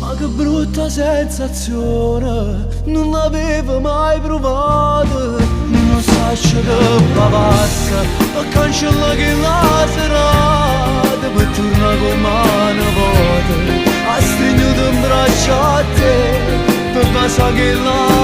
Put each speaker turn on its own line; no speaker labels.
Ma che brutta sensazione, non l'avevo mai provato. Non so che passa, ma cancella che la serata per tornare come una volta. Ha stringuto in braccio a te, per pensare che la